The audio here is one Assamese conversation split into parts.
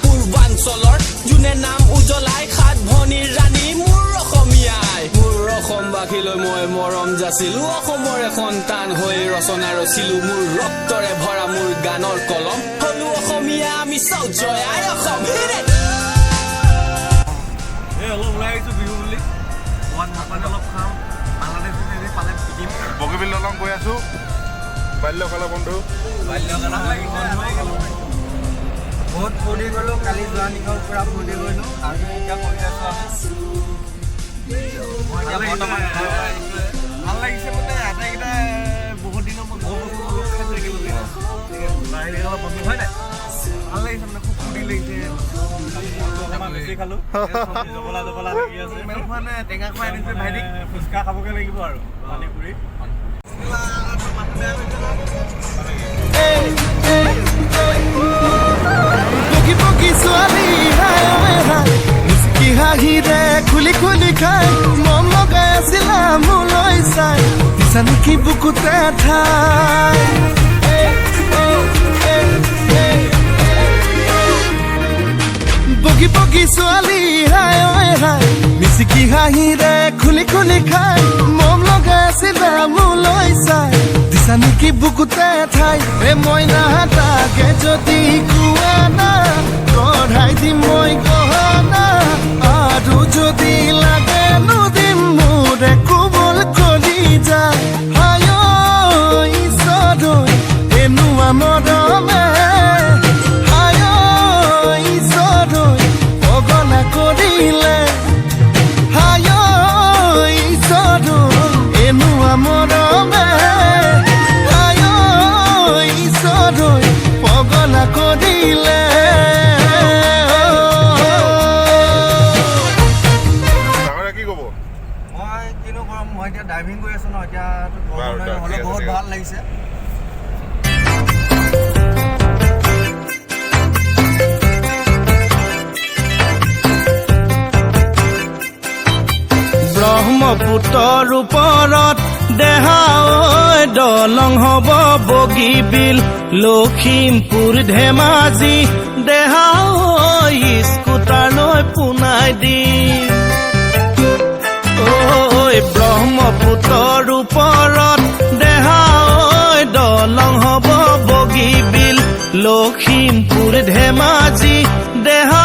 পূৰ্বাঞ্চলৰ যোনে নাম উজ্বলাই সাত ভনীৰ ৰাণী মোৰ অসমীয়াই মোৰ অসমবাসীলৈ মই মৰম যাচিলো অসমৰে সন্তান হৈ ৰচনা ৰচিলো মোৰ ৰক্তৰে ভৰা মোৰ গানৰ কলম হলো অসমীয়া আমি চাওঁ জয় আই অসম অলপ ওলাই আহিছোঁ বিহু বুলি অকণমান ভাত অলপ খাম বাংলাদেশ পালে পিটিম বগীবিল দলং গৈ আছোঁ বাল্যকালৰ বন্ধু বহুত ফূৰ্তি কৰিলোঁ কালি যোৱা নিশাৰ পৰা ফূৰ্তি কৰিলোঁ আৰু এতিয়া কৰি আছোঁ ভাল লাগিছে মানে আটাইকেইটা বহুত দিনৰ মই বহুত বস্তু থাকিলোঁ লাহে অলপ বন্ধু হয় নাই ভাল লাগিছে মানে খুব ফূৰ্তি লাগিছে বেছি খালোঁ জবলা জবলা লাগি আছে ইমান খোৱা নাই টেঙা খুৱাই আনিছে ভাইটিক ফুচকা খাবগৈ লাগিব আৰু পানী পুৰি হাঁহিৰে খুলি খুলি খাই মন লগাই আছিলা মোলৈ চাই দিছা নেকি বুকুতে ঠাই বগী বগী ছোৱালী হাই হাই মিচিকি হাঁহিৰে খুলি খুলি খাই মন লগাই আছিলা মোলৈ চাই দিছা নেকি বুকুতে ঠাই মইনা তাকে যদি কোৱা না কঢ়াই দিম মই গহনা আৰু যদি লাগে নদিম মোৰে কোমল কলি যায় হায় ঈশ্বৰ এনেকুৱা মৰমে হায় ঈশ্বৰ পগলা কৰিলে হায় ঈশ্বৰ এনেকুৱা মৰমে হায় ঈশ্বৰ পগলা কৰিলে মই এতিয়া ড্ৰাইভিং কৰি আছোঁ ন এতিয়া হ'লে বহুত ভাল লাগিছে ব্ৰহ্মপুত্ৰৰ ওপৰত দেহা দলং হ'ব বগীবিল লখিমপুৰ ধেমাজি দেহা স্কুটাৰলৈ পোনাই দিম ব্ৰহ্মপুত্ৰৰ ওপৰত দেহা দলং হ'ব বগীবিল লখিমপুৰ ধেমাজি দেহা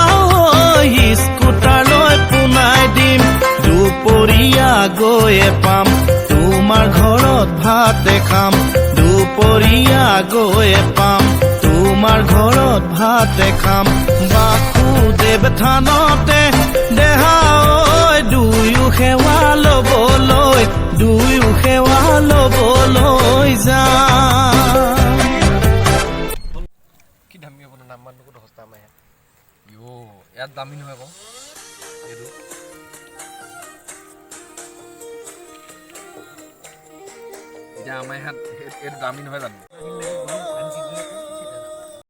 স্কুটাৰলৈ পোনাই দিম দুপৰীয়া গৈয়ে পাম তোমাৰ ঘৰত ভাত খাম দুপৰীয়া গৈয়ে পাম তোমাৰ ঘৰত ভাত খাম বাসুদেৱ থানতে দেহা দুয়ো সেৱা ল'বলৈ যাম কি দামী হ'ব নাম্বাৰটো ক'ত সস্তা আমাৰ ইয়াত দামী নহয় আকৌ এইটো এতিয়া আমাৰ ইয়াত এইটো দামী নহয় জানো